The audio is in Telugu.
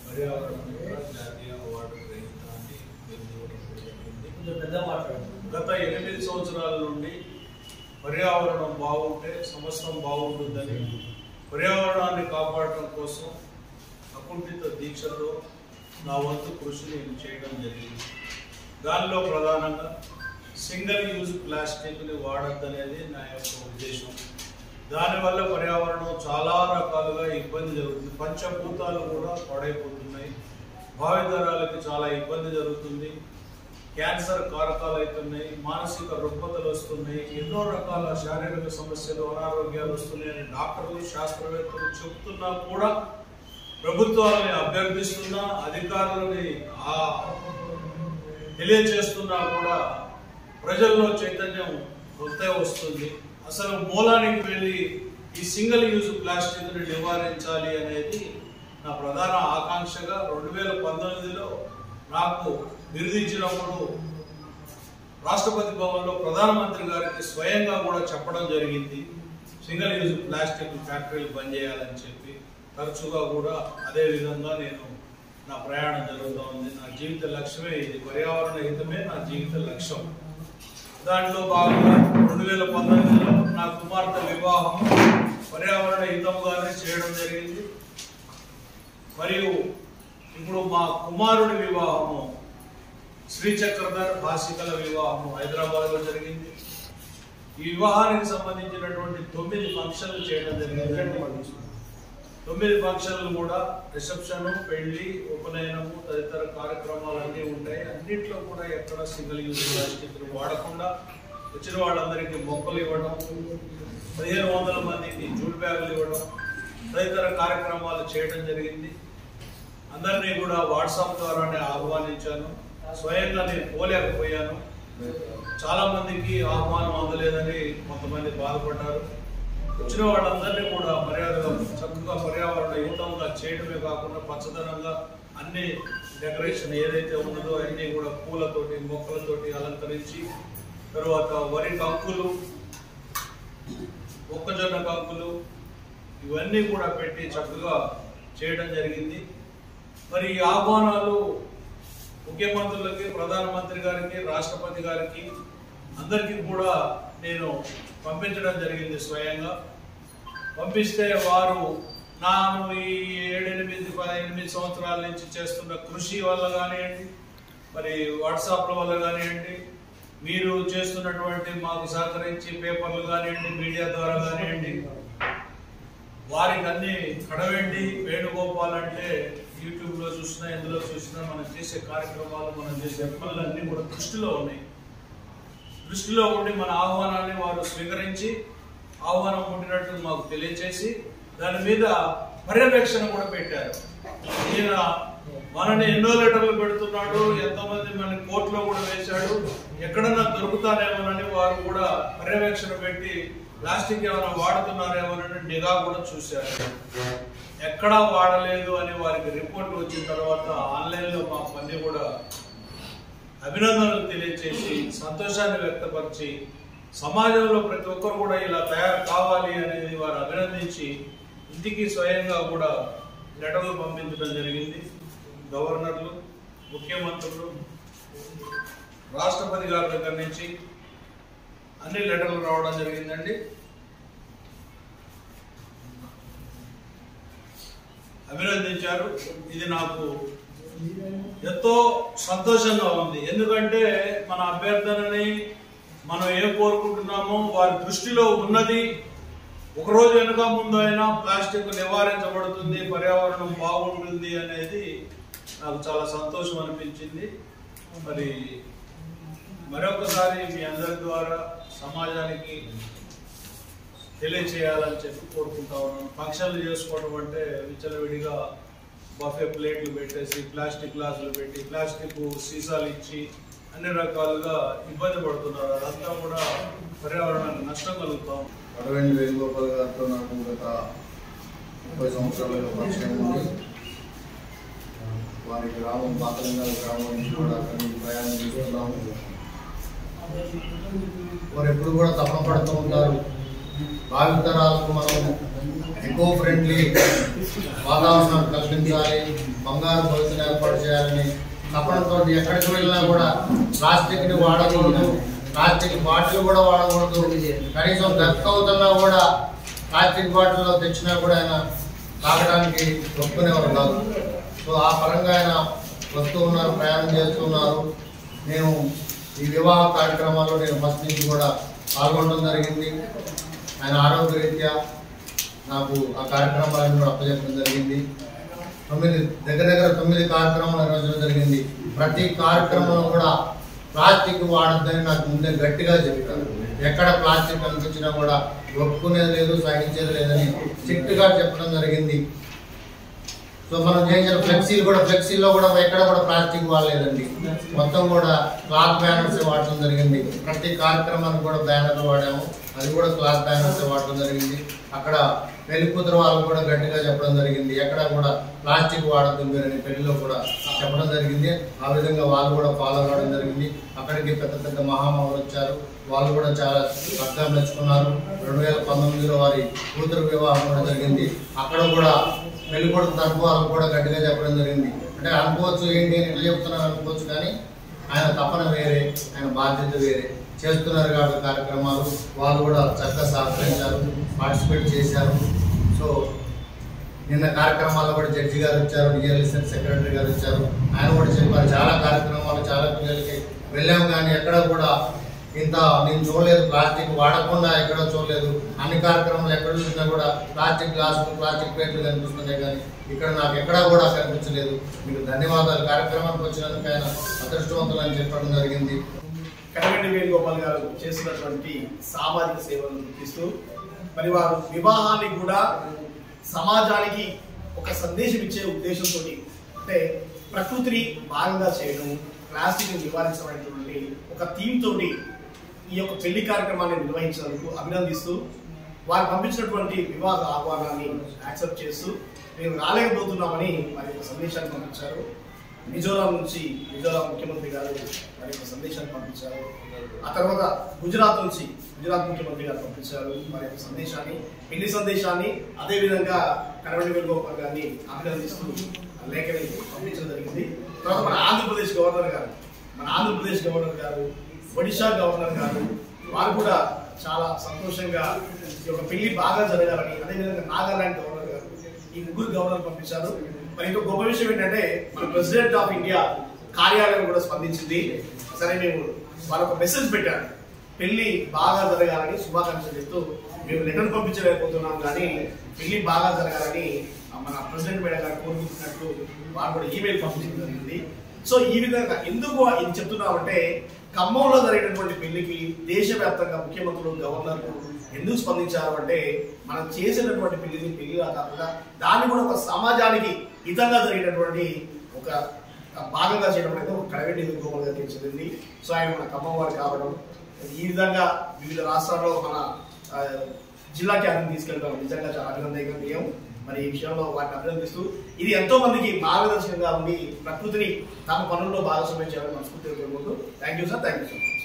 పర్యావరణ జాతీయ అవార్డు గ్రహీతాన్ని గత 8 సంవత్సరాల నుండి పర్యావరణం బాగుంటే సమస్తం బాగుంటుందని పర్యావరణాన్ని కాపాడటం కోసం అకుంఠిత దీక్షతో నా వంతు కృషి నేను చేయడం జరిగింది. దానిలో ప్రధానంగా సింగిల్ యూజ్ ప్లాస్టిక్ని వాడద్దనేది నా యొక్క ఉద్దేశం. దానివల్ల పర్యావరణం చాలా రకాలుగా ఇబ్బంది జరుగుతుంది. పంచభూతాలు కూడా పాడైపోతున్నాయి. భావితరాలకి చాలా ఇబ్బంది జరుగుతుంది. క్యాన్సర్ కారకాలు అవుతున్నాయి, మానసిక రుగ్మతలు వస్తున్నాయి, ఎన్నో రకాల శారీరక సమస్యలు అనారోగ్యాలు వస్తున్నాయని డాక్టర్లు శాస్త్రవేత్తలు చెప్తున్నా కూడా ప్రభుత్వాలని అభ్యర్థిస్తున్నా అధికారులని తెలియచేస్తున్నా కూడా ప్రజల్లో చైతన్యం వస్తే వస్తుంది. అసలు మూలానికి వెళ్ళి ఈ సింగిల్ యూజ్ ప్లాస్టిక్ని నివారించాలి అనేది నా ప్రధాన ఆకాంక్షగా 2019లో నాకు బిరుదించినప్పుడు రాష్ట్రపతి భవన్లో ప్రధానమంత్రి గారికి స్వయంగా కూడా చెప్పడం జరిగింది. సింగిల్ యూజ్ ప్లాస్టిక్ ఫ్యాక్టరీలు బంద్ చేయాలని చెప్పి తరచుగా కూడా అదే విధంగా నేను నా ప్రయాణం జరుగుతూ ఉంది. నా జీవిత లక్ష్యమే ఇది, పర్యావరణ హితమే నా జీవిత లక్ష్యం. దాంట్లో భాగంగా 2019లో నా కుమార్తె వివాహం పర్యావరణ హితంగానే చేయడం జరిగింది. మరియు ఇప్పుడు మా కుమారుడి వివాహము శ్రీచక్రధర్ హాసికల వివాహము హైదరాబాద్లో జరిగింది. ఈ వివాహానికి సంబంధించినటువంటి 9 ఫంక్షన్లు చేయడం జరిగింది. 9 ఫంక్షన్లు కూడా రిసెప్షన్, పెళ్లి, ఉపనయనము తదితర కార్యక్రమాలన్నీ ఉంటాయి. అన్నింటిలో కూడా ఎక్కడ సింగిల్ యూజ్ ప్లాస్టిక్ వాడకుండా వచ్చిన వాళ్ళందరికీ మొక్కలు ఇవ్వడం, 1500 మందికి జూట్ బ్యాగులు ఇవ్వడం తదితర కార్యక్రమాలు చేయడం జరిగింది. అందరినీ కూడా వాట్సాప్ ద్వారానే ఆహ్వానించాను. స్వయంగా నేను పోలేకపోయాను. చాలా మందికి ఆహ్వానం అందలేదని కొంతమంది బాధపడ్డారు. వచ్చిన వాళ్ళందరినీ కూడా మర్యాదగా చక్కగా పర్యావరణ హితంగా చేయడమే కాకుండా పచ్చదనంగా అన్ని డెకరేషన్ ఏదైతే ఉన్నదో అన్నీ కూడా పూలతోటి మొక్కలతోటి అలంకరించి, తర్వాత వరి కంకులు, మొక్కజొన్న కంకులు ఇవన్నీ కూడా పెట్టి చక్కగా చేయడం జరిగింది. మరి ఈ ఆహ్వానాలు ముఖ్యమంత్రులకి, ప్రధానమంత్రి గారికి, రాష్ట్రపతి గారికి అందరికీ కూడా నేను పంపించడం జరిగింది. స్వయంగా పంపిస్తే వారు నాను ఈ 7-8 సంవత్సరాల నుంచి చేస్తున్న కృషి వల్ల కానివ్వండి, మరి వాట్సాప్ల వల్ల కానివ్వండి, మీరు చేస్తున్నటువంటి మాకు సహకరించి పేపర్లు కానివ్వండి, మీడియా ద్వారా కానివ్వండి, వారికి అన్ని కడవెండి వేణుగోపాల్ అంటే యూట్యూబ్లో చూసినా ఎందులో చూసినా మనం చేసే కార్యక్రమాలు, మనం చేసే పనులు అన్నీ కూడా దృష్టిలో ఉన్నాయి. దృష్టిలో ఉండి మన ఆహ్వానాన్ని వారు స్వీకరించి ఆహ్వానం ఉండినట్టు మాకు తెలియచేసి దాని మీద పర్యవేక్షణ కూడా పెట్టారు. ఈయన మనని ఎన్నో లెటర్లు పెడుతున్నాడు, ఎంతోమంది మన కోర్టులో కూడా వేశాడు, ఎక్కడన్నా దొరుకుతానేమోనని వారు కూడా పర్యవేక్షణ పెట్టి ప్లాస్టిక్ ఏమైనా వాడుతున్నారేమోనని నిఘా కూడా చూశారు. ఎక్కడా వాడలేదు అని వారికి రిపోర్ట్ వచ్చిన తర్వాత ఆన్లైన్లో మా పని కూడా అభినందనలు తెలియచేసి సంతోషాన్ని వ్యక్తపరిచి సమాజంలో ప్రతి ఒక్కరు కూడా ఇలా తయారు కావాలి అనేది వారు అభినందించి ఇంటికి స్వయంగా కూడా లెటర్లు పంపించడం జరిగింది. గవర్నర్లు, ముఖ్యమంత్రులు, రాష్ట్రపతి గారి దగ్గర నుంచి అన్ని లెటర్లు రావడం జరిగిందండి. అభినందించారు. ఇది నాకు ఎంతో సంతోషంగా ఉంది. ఎందుకంటే మన అభ్యర్థనని మనం ఏం కోరుకుంటున్నామో వారి దృష్టిలో ఉన్నది. ఒకరోజు వెనుక ముందు అయినా ప్లాస్టిక్ నివారించబడుతుంది, పర్యావరణం బాగుంటుంది అనేది నాకు చాలా సంతోషం అనిపించింది. మరొకసారి మీ అందరి ద్వారా సమాజానికి తెలియచేయాలని చెప్పి కోరుకుంటా ఉన్నాను. ఫంక్షన్లు చేసుకోవడం అంటే విచ్చలవిడిగా బఫే ప్లేట్లు పెట్టేసి, ప్లాస్టిక్ గ్లాసులు పెట్టి, ప్లాస్టిక్ సీసాలు ఇచ్చి అన్ని రకాలుగా ఇబ్బంది పడుతున్నారు. అదంతా కూడా పర్యావరణానికి నష్టం కలుగుతాం. కడవెండి వేణుగోపాల్ గారితో నాకు గత 30 సంవత్సరాలుగా పరిచయం ఉంది. వారి గ్రామం పాతలింగాల గ్రామం నుంచి కూడా అక్కడికి ప్రయాణం చేస్తున్నాము. వారు ఎప్పుడు కూడా తపన పడుతూ ఉంటారు భావితరాలకు మనం ఎకో ఫ్రెండ్లీ వాతావరణం కల్పించాలి, బంగారు భవిష్యత్తు ఏర్పాటు చేయాలని తపనతో ఎక్కడికి వెళ్ళినా కూడా ప్లాస్టిక్ని వాడకూడదు, ప్లాస్టిక్ బాటిల్ కూడా వాడకూడదు, కనీసం దక్కవుతున్నా కూడా ప్లాస్టిక్ బాటిల్లో తెచ్చినా కూడా ఆయన తాగడానికి ఒప్పుకునేవారు కాదు. సో ఆ పరంగా ఆయన వస్తూ ఉన్నారు, ప్రయాణం చేస్తున్నారు. నేను ఈ వివాహ కార్యక్రమాల్లో నేను ఫస్ట్ నుంచి కూడా పాల్గొనడం జరిగింది. ఆయన ఆరోగ్యరీత్యా నాకు ఆ కార్యక్రమాలను కూడా అప్పచెప్పడం జరిగింది. దగ్గర 9 కార్యక్రమాలు నిర్వహించడం జరిగింది. ప్రతి కార్యక్రమంలో కూడా ప్లాస్టిక్ వాడద్దని నాకు ముందే గట్టిగా చెప్పారు. ఎక్కడ ప్లాస్టిక్ కనిపించినా కూడా ఒప్పుకునేది లేదు, సహించేది లేదని స్ట్రిక్ట్గా చెప్పడం జరిగింది. సో మనం చేసిన ఫ్లెక్సీలో కూడా ఎక్కడ కూడా ప్లాస్టిక్ వాడలేదండి. మొత్తం కూడా క్లాత్ బ్యానర్స్ వాడటం జరిగింది. ప్రతి కార్యక్రమానికి కూడా బ్యానర్లు వాడాము, అది కూడా క్లాత్ బ్యానర్స్ వాడటం జరిగింది. అక్కడ పెళ్లి కూతురు వాళ్ళు కూడా గట్టిగా చెప్పడం జరిగింది, ఎక్కడ కూడా ప్లాస్టిక్ వాడద్దు మీరని పెళ్లిలో కూడా చెప్పడం జరిగింది. ఆ విధంగా వాళ్ళు కూడా ఫాలో అవ్వడం జరిగింది. అక్కడికి పెద్ద మహామహులు వచ్చారు, వాళ్ళు కూడా చాలా చక్కగా మెచ్చుకున్నారు. 2019లో వారి కూతురు వివాహం కూడా జరిగింది. అక్కడ కూడా పెళ్లి కొడుకు తరపు వాళ్ళు కూడా గట్టిగా చెప్పడం జరిగింది. అంటే అనుకోవచ్చు ఏంటి అని ఎట్లా చెప్తున్నారు అనుకోవచ్చు, కానీ ఆయన తపన వేరే, ఆయన బాధ్యత వేరే. చేస్తున్నారు కాబట్టి కార్యక్రమాలు వాళ్ళు కూడా చక్కగా సహకరించారు, పార్టిసిపేట్ చేశారు. సో నిన్న కార్యక్రమాల్లో కూడా జడ్జి గారు వచ్చారు, డిఎల్ఎస్ఎన్ సెక్రటరీ గారు వచ్చారు. ఆయన కూడా చెప్పారు చాలా కార్యక్రమాలు చాలా పిల్లలకి వెళ్ళాము, కానీ ఎక్కడ కూడా ఇంత నేను చూడలేదు, ప్లాస్టిక్ వాడకుండా ఎక్కడో చూడలేదు. అన్ని కార్యక్రమాలు ఎక్కడ చూసినా కూడా ప్లాస్టిక్ గ్లాసులు, ప్లాస్టిక్ ప్లేట్లు కనిపిస్తున్నాయి, కానీ ఇక్కడ నాకు ఎక్కడా కూడా కనిపించలేదు. మీకు ధన్యవాదాలు. కార్యక్రమానికి వచ్చినందుకు ఆయన అదృష్టవంతులు అని చెప్పడం జరిగింది. కడగంటి వేణుగోపాల్ గారు చేస్తున్నటువంటి సామాజిక సేవలను గుర్తిస్తూ మరి వారు వివాహాన్ని కూడా సమాజానికి ఒక సందేశం ఇచ్చే ఉద్దేశంతో, అంటే ప్రకృతిని భాగంగా చేయడం, ప్లాస్టిక్ నివారించబడినటువంటి ఒక థీమ్ తోటి ఈ యొక్క పెళ్లి కార్యక్రమాన్ని నిర్వహించినందుకు అభినందిస్తూ వారు పంపించినటువంటి వివాహ ఆహ్వానాన్ని యాక్సెప్ట్ చేస్తూ మేము రాలేకపోతున్నామని వారి యొక్క సందేశాన్ని పంపించారు. మిజోరాం ముఖ్యమంత్రి గారు వారి యొక్క సందేశాన్ని పంపించారు. ఆ తర్వాత గుజరాత్ ముఖ్యమంత్రి గారు పంపించారు వారి యొక్క సందేశాన్ని, పెళ్లి సందేశాన్ని. అదేవిధంగా కడగంటి వేణుగోపాల్ గారిని అభినందిస్తూ లేఖని పంపించడం జరిగింది. తర్వాత మన ఆంధ్రప్రదేశ్ గవర్నర్ గారు, ఒడిశా గవర్నర్ గారు వారు కూడా చాలా సంతోషంగా ఈ యొక్క పెళ్లి బాగా జరగాలని, అదేవిధంగా నాగాలాండ్ గవర్నర్ గారు, ఈ 3 గవర్నర్లు పంపించారు. మరి ఇంకో గొప్ప విషయం ఏంటంటే మన ప్రెసిడెంట్ ఆఫ్ ఇండియా కార్యాలయం కూడా స్పందించింది. సరే మేము వాళ్ళొక మెసేజ్ పెట్టారు, పెళ్లి బాగా జరగాలని శుభాకాంక్షలు చెప్తూ మేము లెటర్ పంపించలేకపోతున్నాం, కానీ పెళ్లి బాగా జరగాలని మన ప్రెసిడెంట్ మేడం గారు కోరుకుంటున్నట్టు వారు కూడా ఈమెయిల్ పంపించడం జరిగింది. సో ఈ విధంగా ఎందుకు ఇది చెప్తున్నామంటే, ఖమ్మంలో జరిగినటువంటి పెళ్లికి దేశవ్యాప్తంగా ముఖ్యమంత్రులు, గవర్నర్లు ఎందుకు స్పందించారు అంటే, మనం చేసినటువంటి పెళ్లిగా కాకుండా దాన్ని కూడా ఒక సమాజానికి హితంగా జరిగినటువంటి ఒక భాగంగా చేయడం అనేది ఒక కడగంటి వేణుగోపాల్ గారికి చెందింది. సో ఆయన మన ఖమ్మం వారు కావడం, ఈ విధంగా వివిధ రాష్ట్రాల్లో మన జిల్లాకి అతను తీసుకెళ్ళడం నిజంగా చాలా అభినందనీయం. మరి ఈ విషయంలో వాటిని అభినందిస్తూ ఇది ఎంతో మందికి మార్గదర్శకంగా ఉండి ప్రకృతిని తమ పనుల్లో భాగస్వామ్యం చేయాలని మనస్ఫూర్తిగా కోరుకుంటూ thank you sir, thank you so much.